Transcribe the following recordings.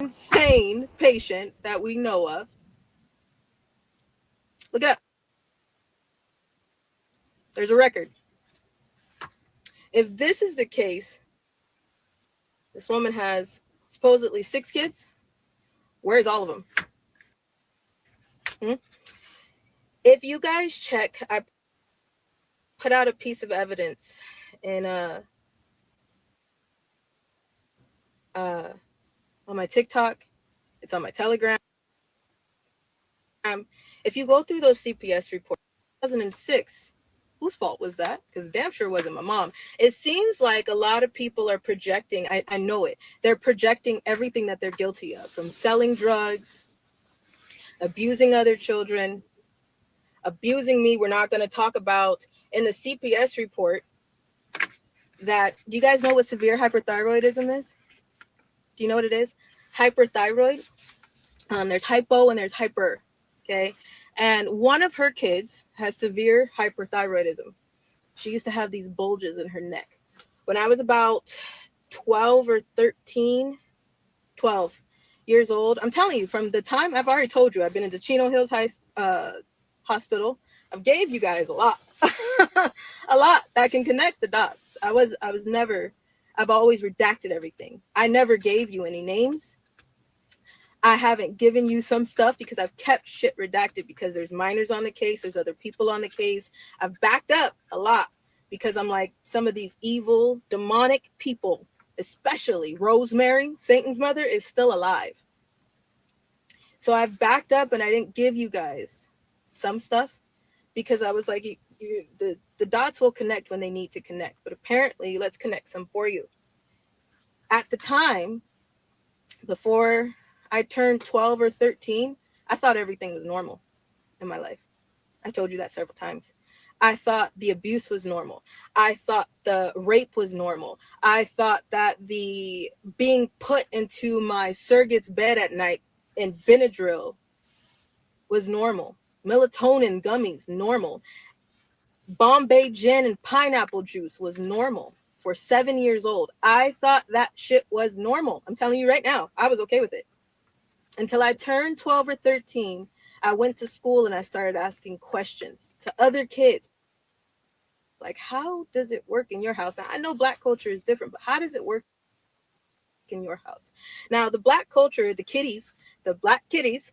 insane patient that we know of. Look it up. There's a record. If this is the case, this woman has supposedly 6 kids. Where's all of them? If you guys check, I put out a piece of evidence in on my TikTok. It's on my Telegram. If you go through those CPS reports, 2006, whose fault was that? Because damn sure wasn't my mom. It seems like a lot of people are projecting. I know it. They're projecting everything that they're guilty of, from selling drugs, abusing other children, abusing me. We're not going to talk about in the CPS report that, do you guys know what severe hyperthyroidism is? Do you know what it is? Hyperthyroid. There's hypo and there's hyper. Okay. And one of her kids has severe hyperthyroidism. She used to have these bulges in her neck. When I was about 12 or 13, 12 years old, I'm telling you, from the time, I've already told you, I've been into Chino Hills Hospital. I've gave you guys a lot, a lot that can connect the dots. I've always redacted everything. I never gave you any names. I haven't given you some stuff because I've kept shit redacted because there's minors on the case. There's other people on the case. I've backed up a lot because I'm like, some of these evil, demonic people, especially Rosemary, Satan's mother, is still alive. So I've backed up and I didn't give you guys some stuff because I was like, the dots will connect when they need to connect. But apparently, let's connect some for you. At the time, before I turned 12 or 13, I thought everything was normal in my life. I told you that several times. I thought the abuse was normal. I thought the rape was normal. I thought that the being put into my surrogate's bed at night in Benadryl was normal. Melatonin gummies, normal. Bombay gin and pineapple juice was normal for 7 years old. I thought that shit was normal. I'm telling you right now, I was okay with it. Until I turned 12 or 13, I went to school and I started asking questions to other kids. Like, how does it work in your house? Now, I know Black culture is different, but how does it work in your house? Now, the Black culture, the Black kitties,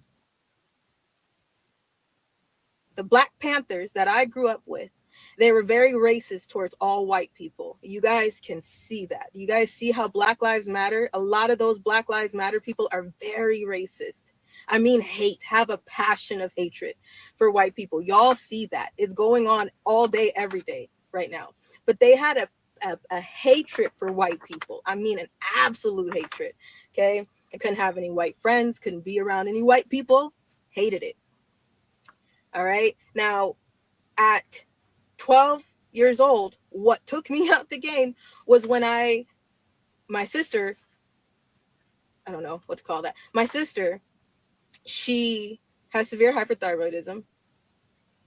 the Black Panthers that I grew up with, they were very racist towards all white people. You guys can see that. You guys see how Black Lives Matter, a lot of those Black Lives Matter people are very racist. I mean, have a passion of hatred for white people. Y'all see that. It's going on all day, every day right now. But they had a hatred for white people. I mean, an absolute hatred. Okay. I couldn't have any white friends, couldn't be around any white people, hated it. All right. Now, at 12 years old, what took me out the game was when my sister, I don't know what to call that. My sister, she has severe hyperthyroidism.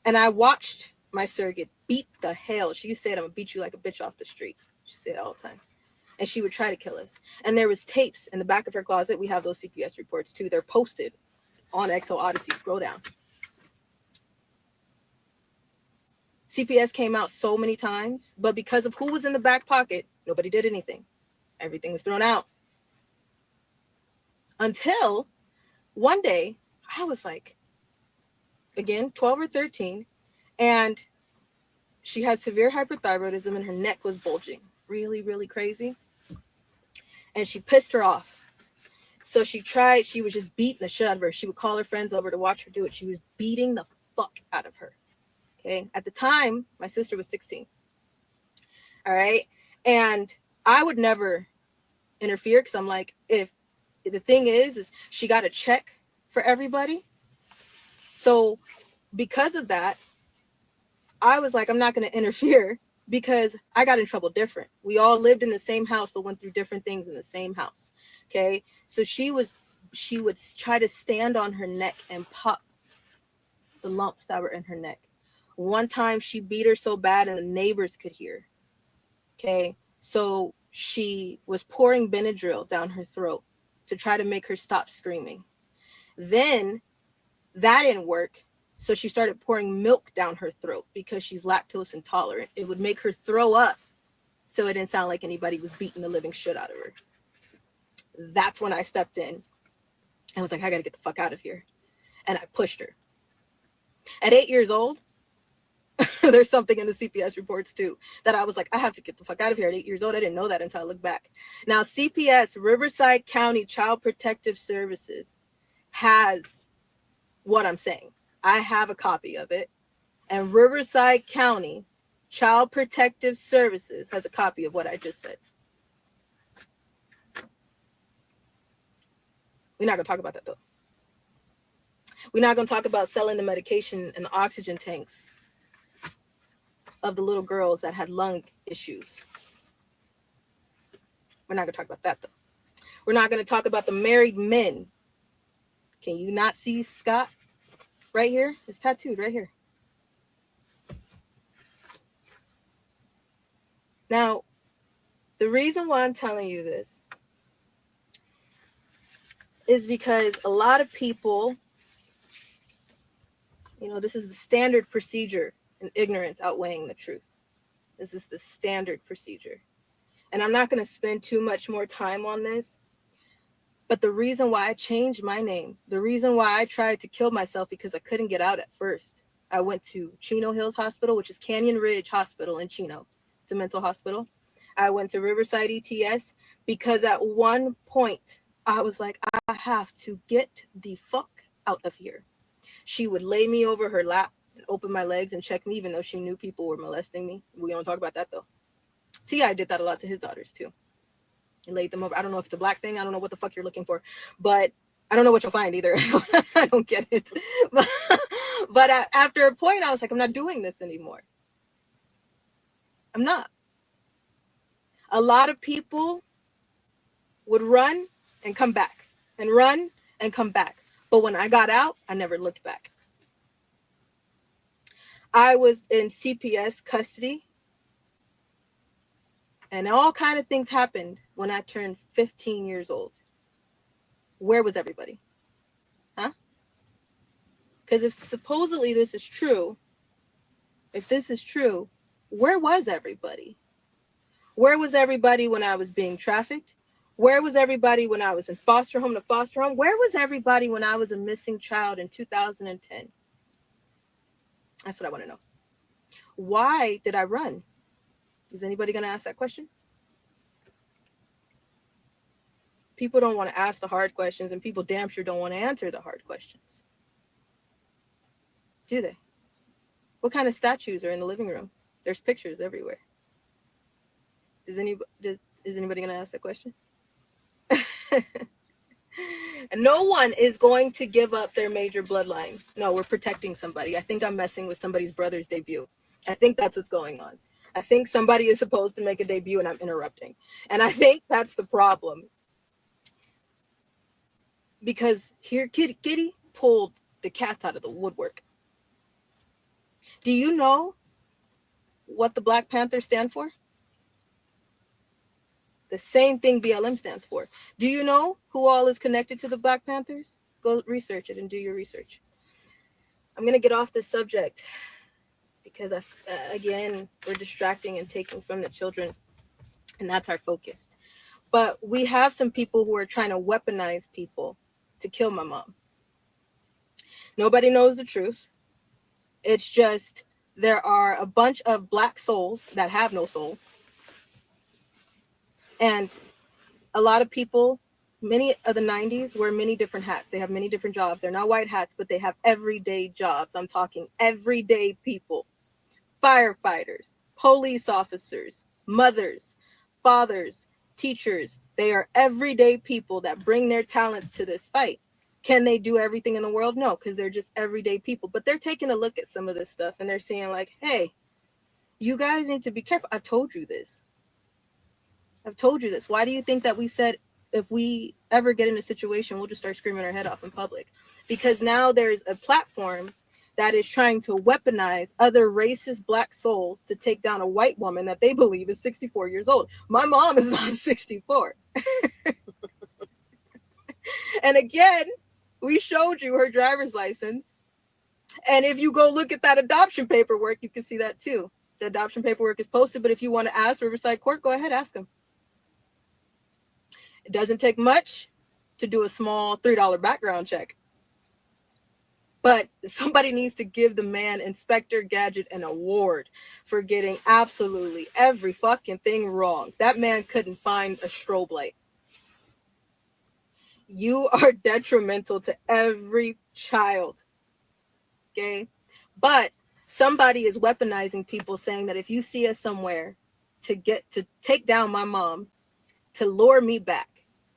And I watched my surrogate beat the hell. She used to say, I'm going to beat you like a bitch off the street. She said it all the time. And she would try to kill us. And there was tapes in the back of her closet. We have those CPS reports too. They're posted on XO Odyssey. Scroll down. CPS came out so many times, but because of who was in the back pocket, nobody did anything. Everything was thrown out. Until one day, I was like, again, 12 or 13, and she had severe hyperthyroidism and her neck was bulging. Really, really crazy. And she pissed her off. So she was just beating the shit out of her. She would call her friends over to watch her do it. She was beating the fuck out of her. Okay. At the time, my sister was 16. All right. And I would never interfere because I'm like, if the thing is she got a check for everybody. So because of that, I was like, I'm not going to interfere because I got in trouble different. We all lived in the same house, but went through different things in the same house. Okay. So she would try to stand on her neck and pop the lumps that were in her neck. One time she beat her so bad and the neighbors could hear. Okay. So she was pouring Benadryl down her throat to try to make her stop screaming. Then that didn't work. So she started pouring milk down her throat because she's lactose intolerant. It would make her throw up. So it didn't sound like anybody was beating the living shit out of her. That's when I stepped in and was like, I got to get the fuck out of here. And I pushed her. At 8 years old, there's something in the CPS reports too that I was like, I have to get the fuck out of here at 8 years old. I didn't know that until I looked back. Now, CPS, Riverside County Child Protective Services, has what I'm saying. I have a copy of it. And Riverside County Child Protective Services has a copy of what I just said. We're not going to talk about that, though. We're not going to talk about selling the medication and the oxygen tanks of the little girls that had lung issues. We're not going to talk about that, though. We're not going to talk about the married men. Can you not see Scott right here? It's tattooed right here. Now, the reason why I'm telling you this is because a lot of people, this is the standard procedure, and ignorance outweighing the truth. This is the standard procedure. And I'm not going to spend too much more time on this. But the reason why I changed my name, the reason why I tried to kill myself, because I couldn't get out at first. I went to Chino Hills Hospital, which is Canyon Ridge Hospital in Chino. It's a mental hospital. I went to Riverside ETS because at one point I was like, I have to get the fuck out of here. She would lay me over her lap and open my legs and check me, even though she knew people were molesting me. We don't talk about that, though. T.I. did that a lot to his daughters, too. He laid them over. I don't know if it's a black thing. I don't know what the fuck you're looking for. But I don't know what you'll find either. I don't get it. But after a point, I was like, I'm not doing this anymore. I'm not. A lot of people would run and come back and run and come back. But when I got out, I never looked back. I was in CPS custody. And all kind of things happened when I turned 15 years old. Where was everybody? Huh? Because if supposedly this is true, where was everybody? Where was everybody when I was being trafficked? Where was everybody when I was in foster home to foster home? Where was everybody when I was a missing child in 2010? That's what I want to know. Why did I run? Is anybody going to ask that question? People don't want to ask the hard questions, and people damn sure don't want to answer the hard questions. Do they? What kind of statues are in the living room? There's pictures everywhere. Is anybody going to ask that question? And no one is going to give up their major bloodline. No, we're protecting somebody. I think I'm messing with somebody's brother's debut. I think that's what's going on. I think somebody is supposed to make a debut and I'm interrupting. And I think that's the problem. Because here, Kitty pulled the cat out of the woodwork. Do you know what the Black Panthers stand for? The same thing BLM stands for. Do you know who all is connected to the Black Panthers? Go research it and do your research. I'm going to get off this subject because, again, we're distracting and taking from the children, and that's our focus. But we have some people who are trying to weaponize people to kill my mom. Nobody knows the truth. It's just there are a bunch of black souls that have no soul. And a lot of people, many of the 90s, wear many different hats. They have many different jobs. They're not white hats, but they have everyday jobs. I'm talking everyday people. Firefighters, police officers, mothers, fathers, teachers. They are everyday people that bring their talents to this fight. Can they do everything in the world? No, because they're just everyday people. But they're taking a look at some of this stuff and they're saying like, hey, you guys need to be careful. I've told you this. Why do you think that we said if we ever get in a situation, we'll just start screaming our head off in public? Because now there's a platform that is trying to weaponize other racist black souls to take down a white woman that they believe is 64 years old. My mom is not 64. And again, we showed you her driver's license. And if you go look at that adoption paperwork, you can see that too. The adoption paperwork is posted, but if you want to ask Riverside Court, go ahead, ask them. It doesn't take much to do a small $3 background check. But somebody needs to give the man, Inspector Gadget, an award for getting absolutely every fucking thing wrong. That man couldn't find a strobe light. You are detrimental to every child. Okay? But somebody is weaponizing people, saying that if you see us somewhere to take down my mom, to lure me back.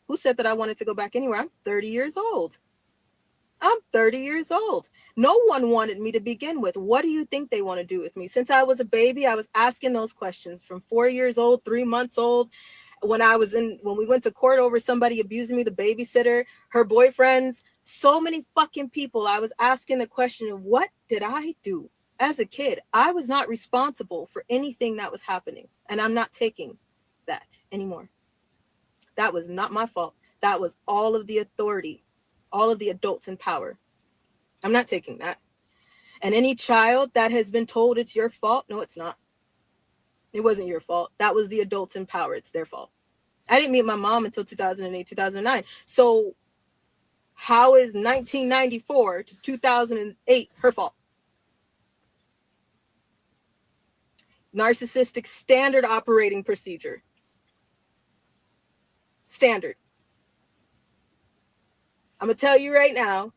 Who said that I wanted to go back anywhere? I'm 30 years old. I'm 30 years old. No one wanted me to begin with. What do you think they want to do with me? Since I was a baby, I was asking those questions from 4 years old, 3 months old. When we went to court over somebody abusing me, the babysitter, her boyfriends, so many fucking people, I was asking the question, what did I do as a kid? I was not responsible for anything that was happening. And I'm not taking that anymore. That was not my fault. That was all of the authority, all of the adults in power. I'm not taking that. And any child that has been told it's your fault, no, it's not. It wasn't your fault. That was the adults in power. It's their fault. I didn't meet my mom until 2008, 2009. So how is 1994 to 2008 her fault? Narcissistic standard operating procedure. Standard. I'm going to tell you right now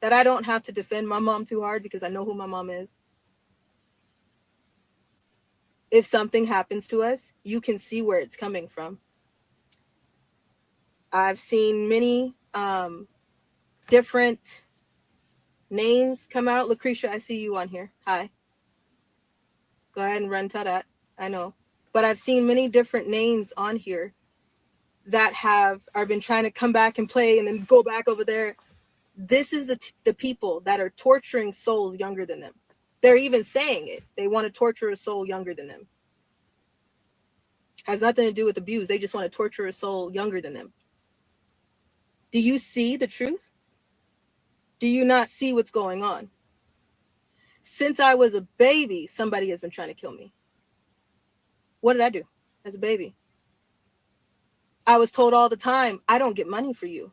that I don't have to defend my mom too hard because I know who my mom is. If something happens to us, you can see where it's coming from. I've seen many different names come out. Lucretia, I see you on here. Hi. Go ahead and run to that. I know. But I've seen many different names on here that are been trying to come back and play and then go back over there. This is the people that are torturing souls younger than them. They're even saying it. They want to torture a soul younger than them. Has nothing to do with abuse. They just want to torture a soul younger than them. Do you see the truth? Do you not see what's going on? Since I was a baby, somebody has been trying to kill me. What did I do as a baby? I was told all the time, I don't get money for you.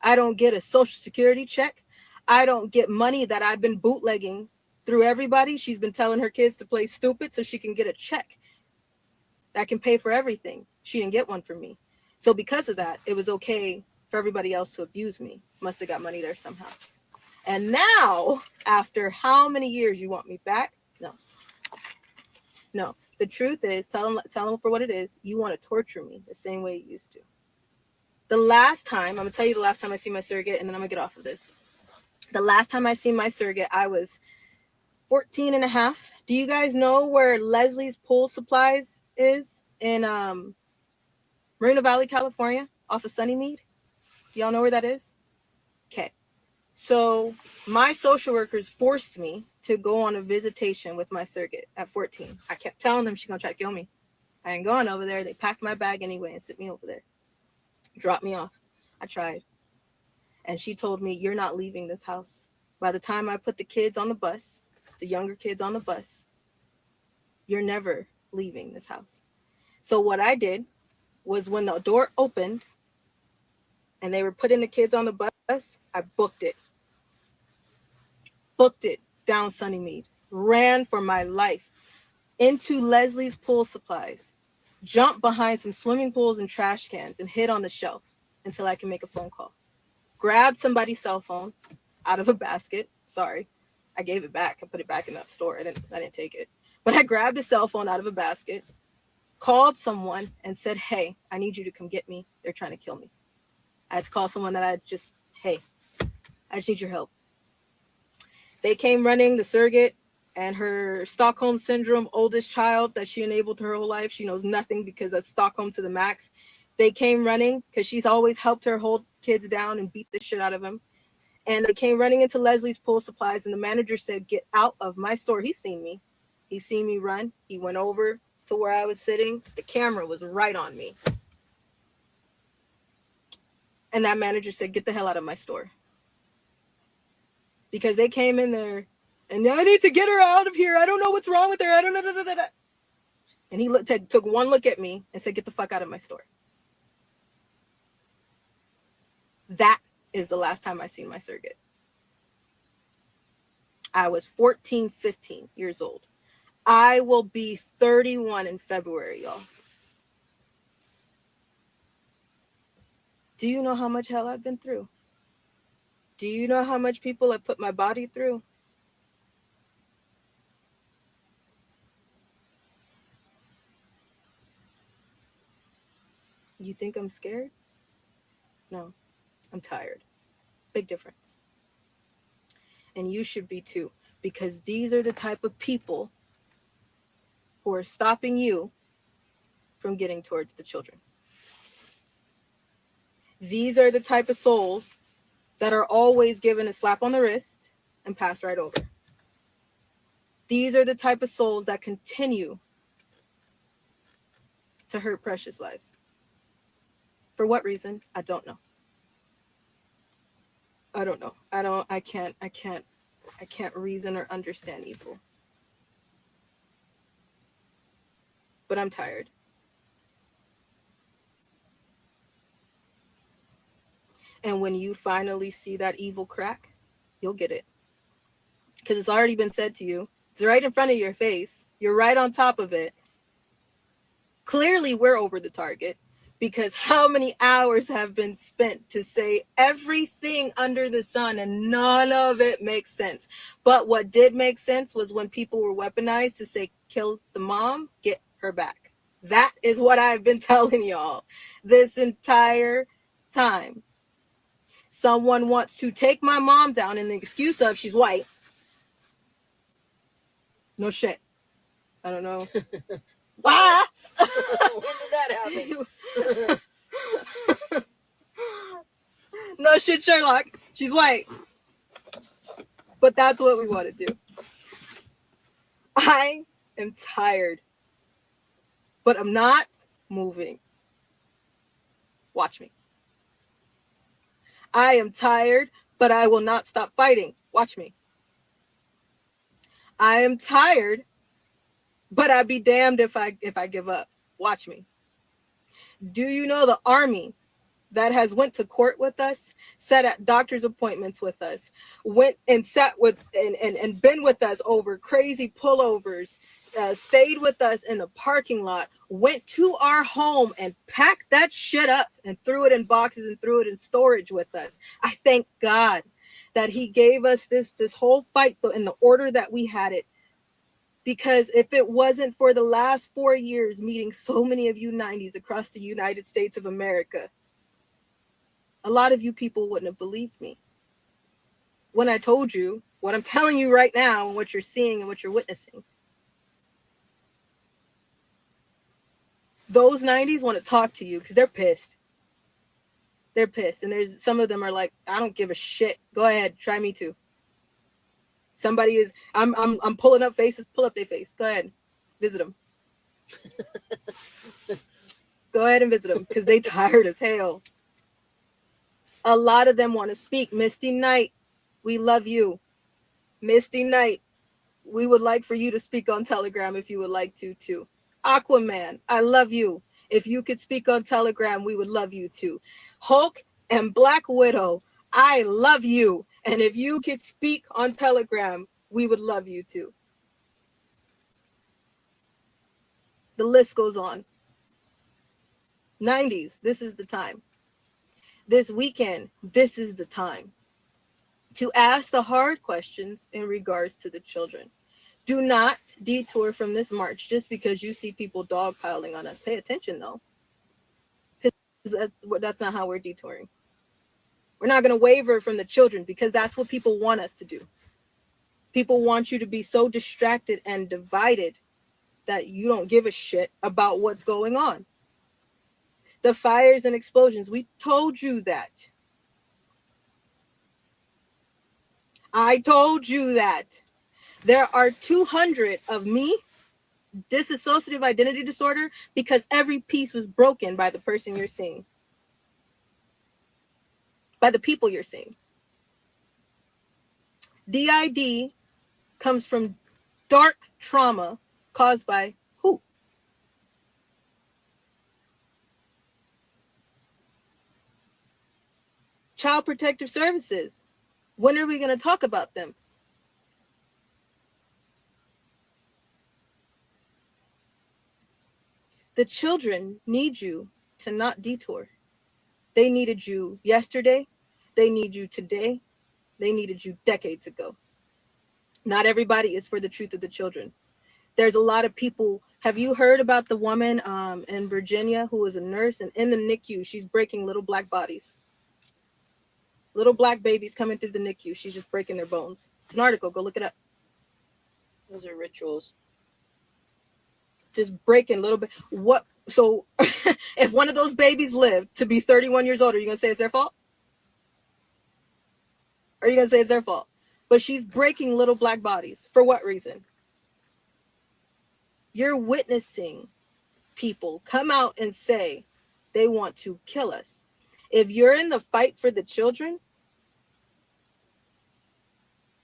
I don't get a social security check. I don't get money that I've been bootlegging through everybody. She's been telling her kids to play stupid so she can get a check that can pay for everything. She didn't get one for me. So because of that, it was okay for everybody else to abuse me. Must have got money there somehow. And now, after how many years you want me back? No. The truth is, tell them for what it is. You want to torture me the same way you used to. The last time, I'm going to tell you the last time I seen my surrogate, and then I'm going to get off of this. The last time I seen my surrogate, I was 14 and a half. Do you guys know where Leslie's Pool Supplies is in Moreno Valley, California, off of Sunnymead? Do y'all know where that is? Okay. So my social workers forced me to go on a visitation with my surrogate at 14. I kept telling them she's going to try to kill me. I ain't going over there. They packed my bag anyway and sent me over there. Dropped me off. I tried. And she told me, you're not leaving this house. By the time I put the kids on the bus, the younger kids on the bus, you're never leaving this house. So what I did was when the door opened and they were putting the kids on the bus, I booked it. Booked it down Sunnymead. Ran for my life into Leslie's Pool Supplies. Jumped behind some swimming pools and trash cans and hid on the shelf until I can make a phone call. Grabbed somebody's cell phone out of a basket. Sorry, I gave it back. I put it back in the store. I didn't take it. But I grabbed a cell phone out of a basket, called someone and said, hey, I need you to come get me. They're trying to kill me. I had to call someone that I just need your help. They came running, the surrogate and her Stockholm Syndrome oldest child that she enabled her whole life. She knows nothing because that's Stockholm to the max. They came running because she's always helped her hold kids down and beat the shit out of them. And they came running into Leslie's Pool Supplies, and the manager said, get out of my store. He's seen me. He's seen me run. He went over to where I was sitting. The camera was right on me. And that manager said, get the hell out of my store. Because they came in there and I need to get her out of here. I don't know what's wrong with her. I don't know. Da, da, da, da. And he took one look at me and said, get the fuck out of my store. That is the last time I seen my surrogate. I was 14, 15 years old. I will be 31 in February, y'all. Do you know how much hell I've been through? Do you know how much people have put my body through? You think I'm scared? No, I'm tired. Big difference. And you should be too, because these are the type of people who are stopping you from getting towards the children. These are the type of souls that are always given a slap on the wrist and pass right over. These are the type of souls that continue to hurt precious lives. For what reason? I don't know. I don't know. I can't reason or understand evil. But I'm tired. And when you finally see that evil crack, you'll get it. Because it's already been said to you. It's right in front of your face. You're right on top of it. Clearly, we're over the target. Because how many hours have been spent to say everything under the sun and none of it makes sense. But what did make sense was when people were weaponized to say, kill the mom, get her back. That is what I've been telling y'all this entire time. Someone wants to take my mom down in the excuse of she's white. No shit. I don't know. Why? When did that happen? No shit, Sherlock. She's white. But that's what we want to do. I am tired. But I'm not moving. Watch me. I am tired, but I will not stop fighting. Watch me. I am tired, but I'd be damned if I give up. Watch me. Do you know the army that has went to court with us, sat at doctor's appointments with us, went and sat with and been with us over crazy pullovers, stayed with us in the parking lot, went to our home and packed that shit up and threw it in boxes and threw it in storage with us. I thank God that he gave us this whole fight in the order that we had it. Because if it wasn't for the last 4 years meeting so many of you 90s across the United States of America, a lot of you people wouldn't have believed me when I told you what I'm telling you right now and what you're seeing and what you're witnessing. Those 90s want to talk to you because they're pissed. They're pissed. And there's some of them are like, I don't give a shit. Go ahead. Try me too. Somebody is, I'm pulling up faces. Pull up their face. Go ahead. Visit them. Go ahead and visit them because they tired as hell. A lot of them want to speak. Misty Knight, we love you. Misty Knight, we would like for you to speak on Telegram if you would like to too. Aquaman, I love you. If you could speak on Telegram, we would love you too. Hulk and Black Widow, I love you. And if you could speak on Telegram, we would love you too. The list goes on. 90s, this is the time. This weekend, this is the time to ask the hard questions in regards to the children. Do not detour from this march just because you see people dogpiling on us. Pay attention though, because that's not how we're detouring. We're not going to waver from the children because that's what people want us to do. People want you to be so distracted and divided that you don't give a shit about what's going on. The fires and explosions, we told you that. I told you that. There are 200 of me, dissociative identity disorder, because every piece was broken by the person you're seeing. by the people you're seeing. DID comes from dark trauma caused by who? Child Protective Services. When are we going to talk about them? The children need you to not detour. They needed you yesterday. They need you today. They needed you decades ago. Not everybody is for the truth of the children. There's a lot of people. Have you heard about the woman in Virginia who is a nurse, and in the NICU, she's breaking little black bodies? Little black babies coming through the NICU. She's just breaking their bones. It's an article. Go look it up. Those are rituals. Just breaking little bit. What? So if one of those babies lived to be 31 years old, are you going to say it's their fault? Are you going to say it's their fault? But she's breaking little black bodies. For what reason? You're witnessing people come out and say they want to kill us. If you're in the fight for the children,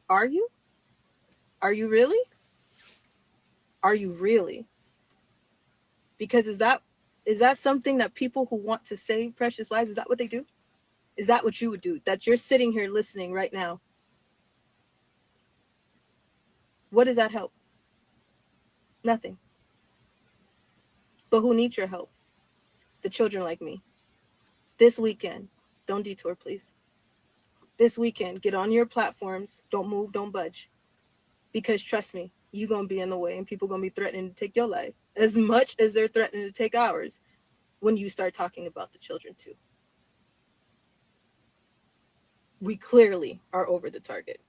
are you? Are you really? Are you really? Because is that something that people who want to save precious lives, is that what they do? Is that what you would do? That you're sitting here listening right now? What does that help? Nothing. But who needs your help? The children like me. This weekend, don't detour, please. This weekend, get on your platforms. Don't move, don't budge. Because trust me, you're going to be in the way and people going to be threatening to take your life as much as they're threatening to take ours when you start talking about the children too. We clearly are over the target.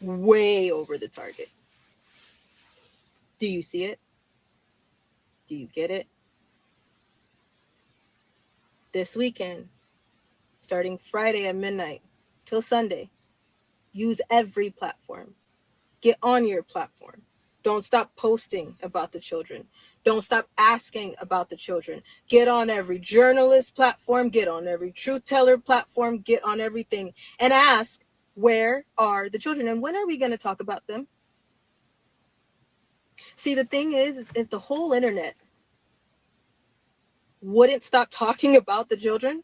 Way over the target. Do you see it? Do you get it? This weekend, starting Friday at midnight till Sunday, use every platform. Get on your platform. Don't stop posting about the children. Don't stop asking about the children. Get on every journalist platform. Get on every truth teller platform. Get on everything and ask, where are the children? And when are we going to talk about them? See, the thing is if the whole internet wouldn't stop talking about the children,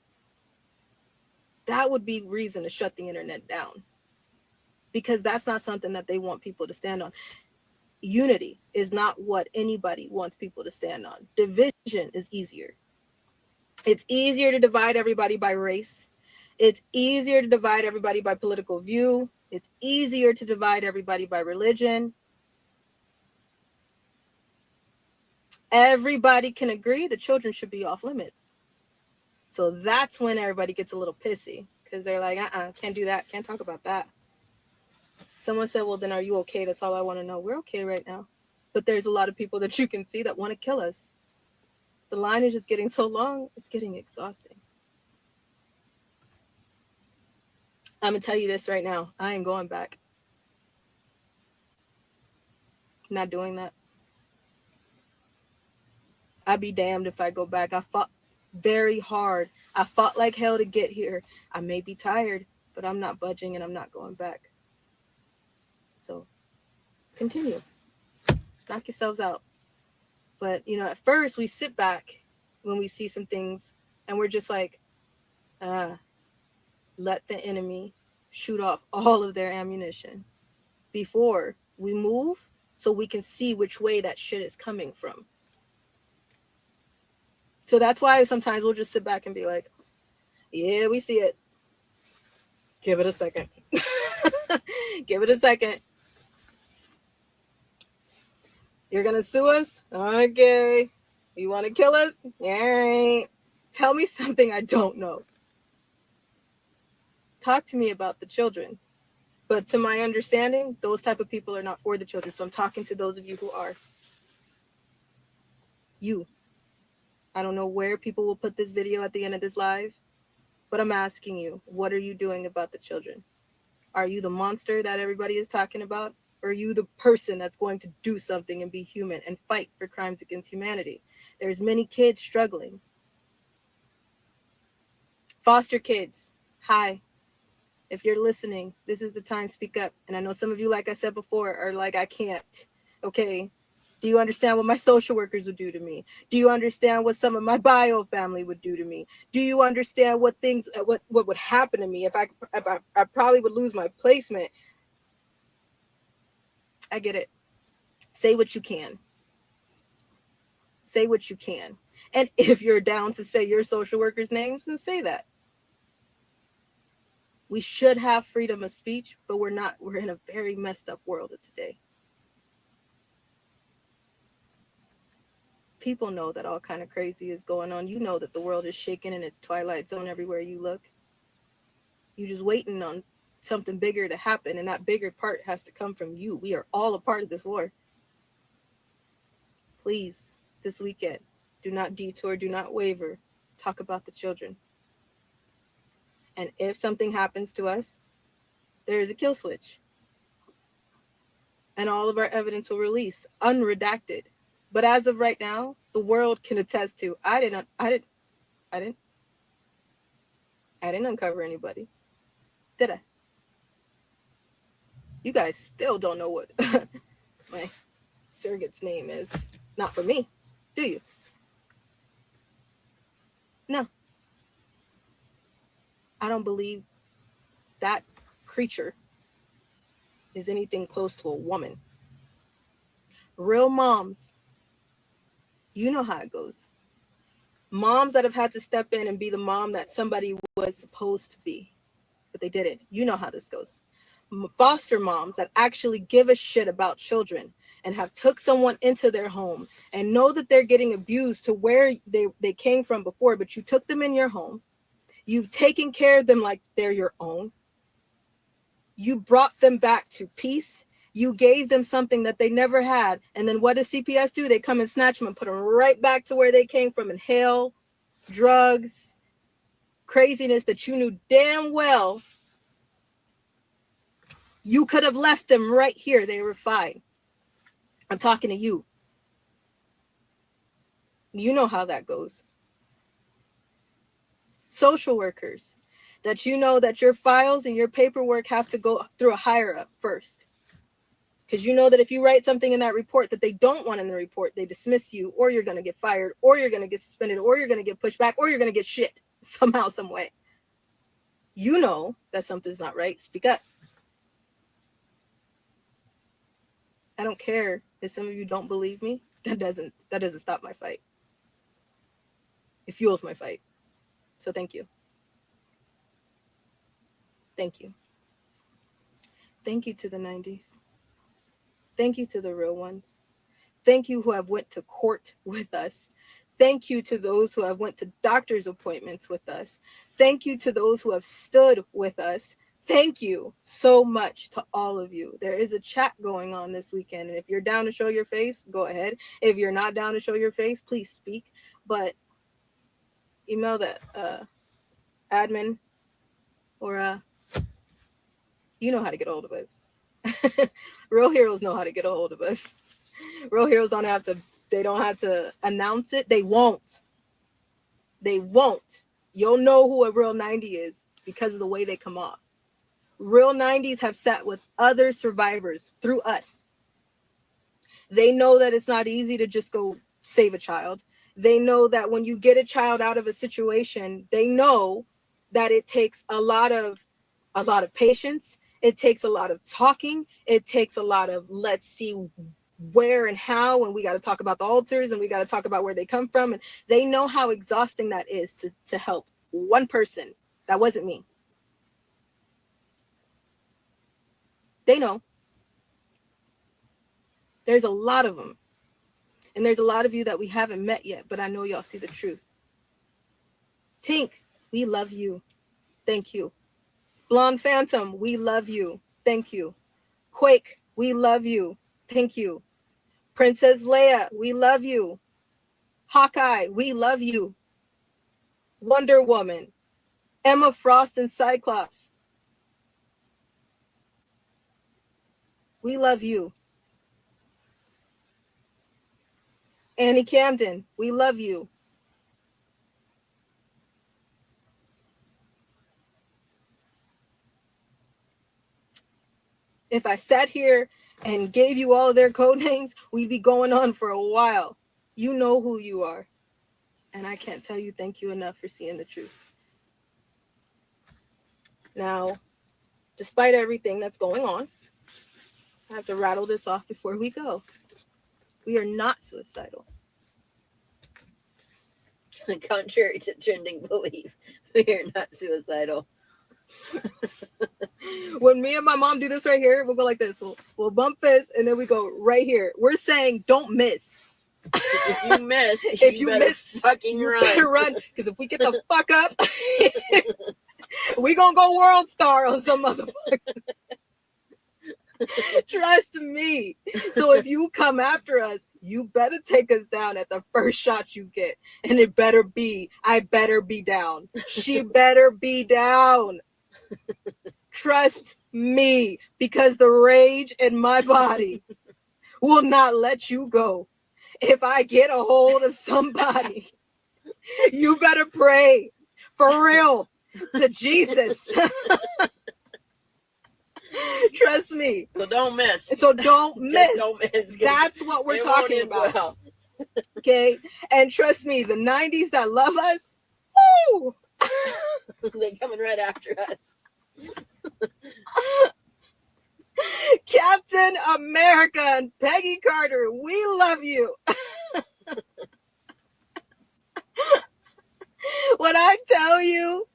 that would be reason to shut the internet down. Because that's not something that they want people to stand on. Unity is not what anybody wants people to stand on. Division is easier. It's easier to divide everybody by race. It's easier to divide everybody by political view. It's easier to divide everybody by religion. Everybody can agree the children should be off limits. So that's when everybody gets a little pissy because they're like, can't do that. Can't talk about that. Someone said, well, then are you okay? That's all I want to know. We're okay right now. But there's a lot of people that you can see that want to kill us. The line is just getting so long, it's getting exhausting. I'm going to tell you this right now. I ain't going back. I'm not doing that. I'd be damned if I go back. I fought very hard. I fought like hell to get here. I may be tired, but I'm not budging and I'm not going back. So continue. Knock yourselves out. But, at first we sit back when we see some things and we're just like, let the enemy shoot off all of their ammunition before we move so we can see which way that shit is coming from. So that's why sometimes we'll just sit back and be like, yeah, we see it. Give it a second. Give it a second. You're going to sue us? Okay. You want to kill us? All right. Tell me something I don't know. Talk to me about the children. But to my understanding, those type of people are not for the children. So I'm talking to those of you who are. You. I don't know where people will put this video at the end of this live, but I'm asking you, what are you doing about the children? Are you the monster that everybody is talking about? Or are you the person that's going to do something and be human and fight for crimes against humanity? There's many kids struggling. Foster kids, hi. If you're listening, this is the time, speak up. And I know some of you, like I said before, are like, I can't. Okay. Do you understand what my social workers would do to me? Do you understand what some of my bio family would do to me? Do you understand what things, what would happen to me if I probably would lose my placement? I get it. Say what you can. Say what you can. And if you're down to say your social workers' names, then say that. We should have freedom of speech, but we're not. We're in a very messed up world of today. People know that all kind of crazy is going on. You know that the world is shaking and it's twilight zone everywhere you look. You're just waiting on something bigger to happen, and that bigger part has to come from you. We are all a part of this war. Please, this weekend, do not detour, do not waver. Talk about the children. And if something happens to us, there is a kill switch. And all of our evidence will release, unredacted. But as of right now, the world can attest to I didn't uncover anybody. Did I? You guys still don't know what my surrogate's name is. Not for me, do you? No. I don't believe that creature is anything close to a woman. Real moms, you know how it goes. Moms that have had to step in and be the mom that somebody was supposed to be, but they didn't. You know how this goes. Foster moms that actually give a shit about children and have took someone into their home and know that they're getting abused to where they came from before, but you took them in your home. You've taken care of them like they're your own. You brought them back to peace. You gave them something that they never had. And then what does CPS do? They come and snatch them and put them right back to where they came from in hell, drugs, craziness that you knew damn well you could have left them right here. They were fine. I'm talking to you. You know how that goes. Social workers, that you know that your files and your paperwork have to go through a higher up first. Because you know that if you write something in that report that they don't want in the report, they dismiss you, or you're going to get fired, or you're going to get suspended, or you're going to get pushed back, or you're going to get shit somehow, some way. You know that something's not right. Speak up. I don't care if some of you don't believe me. That doesn't stop my fight. It fuels my fight. So thank you. Thank you. Thank you to the 90s. Thank you to the real ones. Thank you who have went to court with us. Thank you to those who have went to doctor's appointments with us. Thank you to those who have stood with us. Thank you so much to all of you. There is a chat going on this weekend, and if you're down to show your face, go ahead. If you're not down to show your face, please speak. But email that admin, or you know how to get a hold of us. Real heroes know how to get a hold of us. Real heroes don't have to announce it. They won't. You'll know who a real 90 is because of the way they come off. Real 90s have sat with other survivors through us. They know that it's not easy to just go save a child. They know that when you get a child out of a situation, they know that it takes a lot of patience. It takes a lot of talking. It takes a lot of let's see where and how, and we got to talk about the altars, and we got to talk about where they come from. And they know how exhausting that is to help one person. That wasn't me. They know. There's a lot of them. And there's a lot of you that we haven't met yet, but I know y'all see the truth. Tink, we love you. Thank you. Blonde Phantom, we love you. Thank you. Quake, we love you. Thank you. Princess Leia, we love you. Hawkeye, we love you. Wonder Woman, Emma Frost and Cyclops, we love you. Annie Camden, we love you. If I sat here and gave you all of their code names, we'd be going on for a while. You know who you are. And I can't tell you thank you enough for seeing the truth. Now, despite everything that's going on, I have to rattle this off before we go. We are not suicidal. Contrary to trending belief, we are not suicidal. When me and my mom do this right here, we'll go like this. We'll bump this, and then we go right here. We're saying don't miss. If you miss, If you better miss, fucking you run. better run. Because if we get the fuck up, we gonna go world star on some motherfuckers. Trust me. So if you come after us, you better take us down at the first shot you get. And it better be, I better be down. She better be down. Trust me, because the rage in my body will not let you go. If I get a hold of somebody, you better pray for real to Jesus. Trust me. So don't miss. So don't miss. Don't miss. That's what we're talking about. Well. Okay? And trust me, the 90s that love us, woo! They're coming right after us. Captain America and Peggy Carter, we love you. When I tell you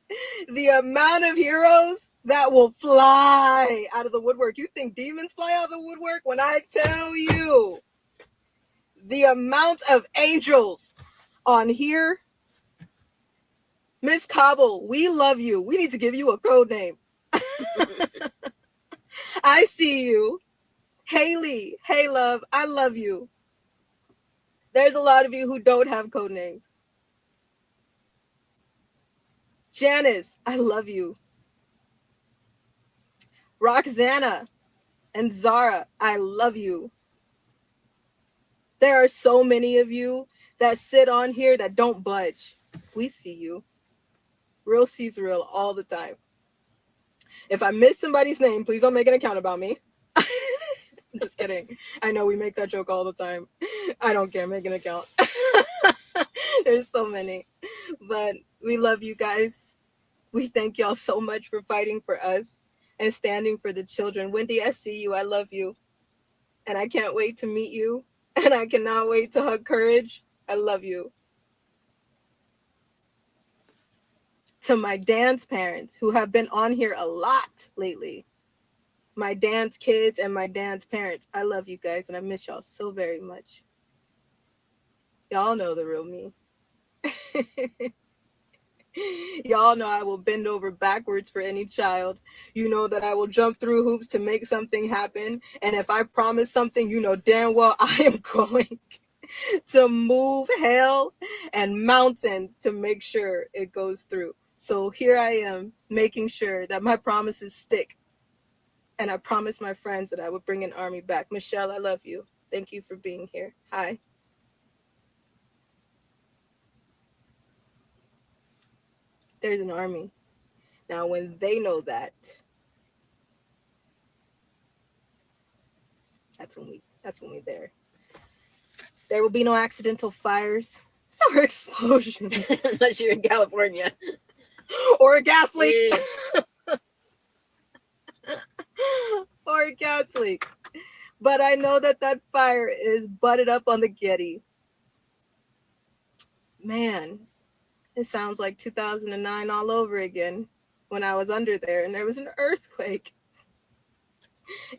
the amount of heroes that will fly out of the woodwork, you think demons fly out of the woodwork? When I tell you the amount of angels on here, Miss Cobble, we love you. We need to give you a code name. I see you. Haley, hey love, I love you. There's a lot of you who don't have code names. Janice, I love you. Roxana and Zara, I love you. There are so many of you that sit on here that don't budge. We see you. Real sees real all the time. If I miss somebody's name, please don't make an account about me. Just kidding. I know we make that joke all the time. I don't care. Make an account. There's so many. But we love you guys. We thank y'all so much for fighting for us and standing for the children. Wendy, I see you. I love you. And I can't wait to meet you. And I cannot wait to hug Courage. I love you. To my dance parents who have been on here a lot lately. My dance kids and my dance parents. I love you guys and I miss y'all so very much. Y'all know the real me. Y'all know I will bend over backwards for any child. You know that I will jump through hoops to make something happen. And if I promise something, you know damn well I am going to move hell and mountains to make sure it goes through. So here I am making sure that my promises stick. And I promised my friends that I would bring an army back. Michelle, I love you. Thank you for being here. Hi. There's an army. Now, when they know that, that's when we're there. There will be no accidental fires or explosions. Unless you're in California. Or a gas leak. Yeah. Or a gas leak. But I know that fire is butted up on the Getty. Man, it sounds like 2009 all over again when I was under there and there was an earthquake.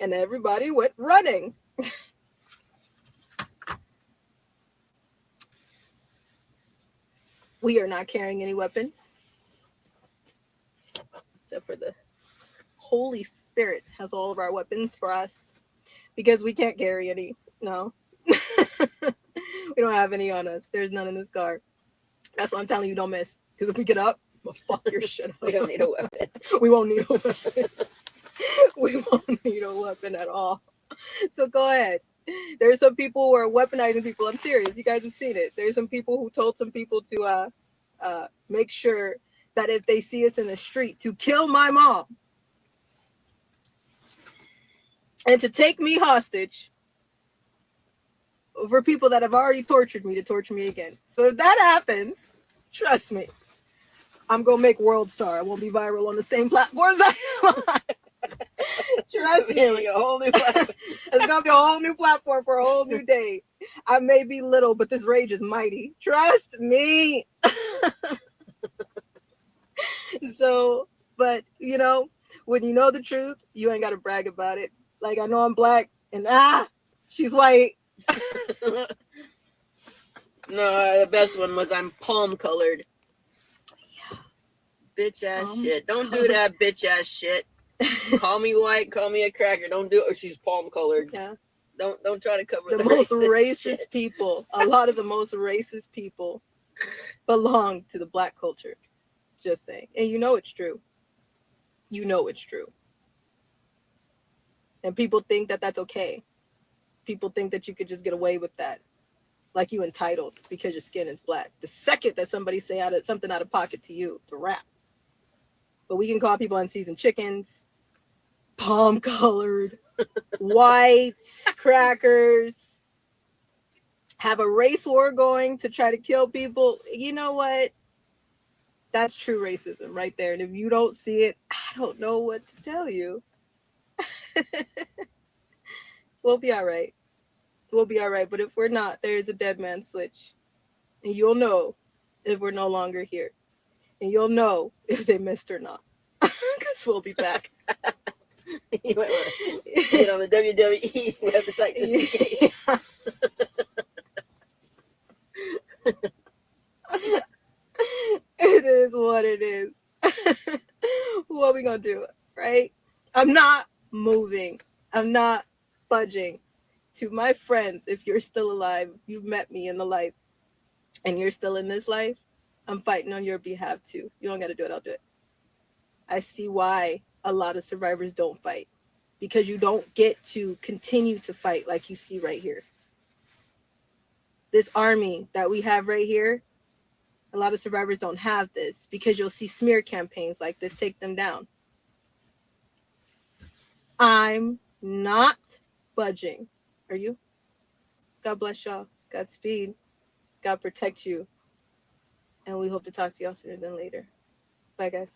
And everybody went running. We are not carrying any weapons. Except for the Holy Spirit has all of our weapons for us. Because we can't carry any. No. We don't have any on us. There's none in this car. That's why I'm telling you, don't miss. Because if we get up, we'll fuck your shit up. We don't need a weapon. We won't need a weapon. We won't need a weapon at all. So go ahead. There's some people who are weaponizing people. I'm serious. You guys have seen it. There's some people who told some people to make sure that if they see us in the street, to kill my mom. and to take me hostage for people that have already tortured me to torture me again. So if that happens, trust me, I'm gonna make World Star. I won't be viral on the same platforms I am on. Trust me. A whole new platform. It's gonna be a whole new platform for a whole new day. I may be little, but this rage is mighty. Trust me. So, but you know, when you know the truth, you ain't gotta brag about it. Like I know I'm black, and she's white. No, the best one was I'm palm colored. Bitch ass shit. Don't do that bitch ass shit. Call me white, call me a cracker. Don't do it. Or she's palm colored. Yeah. Don't try to cover The most racist shit. people. A lot of the most racist people belong to the black culture. Just saying. And you know it's true. You know it's true. And people think that that's okay. People think that you could just get away with that. Like you entitled because your skin is black. The second that somebody say something out of pocket to you, it's a wrap. But we can call people unseasoned chickens, palm colored, white, crackers, have a race war going to try to kill people. You know what? That's true racism right there. And if you don't see it, I don't know what to tell you. We'll be all right. We'll be all right. But if we're not, there's a dead man switch. And you'll know if we're no longer here. And you'll know if they missed or not. Because we'll be back. You might want to get on the WWE website just in case. It is what it is. What are we going to do, right? I'm not moving. I'm not budging. To my friends, if you're still alive, you've met me in the life, and you're still in this life, I'm fighting on your behalf too. You don't got to do it. I'll do it. I see why a lot of survivors don't fight, because you don't get to continue to fight like you see right here. This army that we have right here, a lot of survivors don't have this, because you'll see smear campaigns like this take them down. I'm not budging. Are you? God bless y'all. Godspeed. God protect you. And we hope to talk to y'all sooner than later. Bye, guys.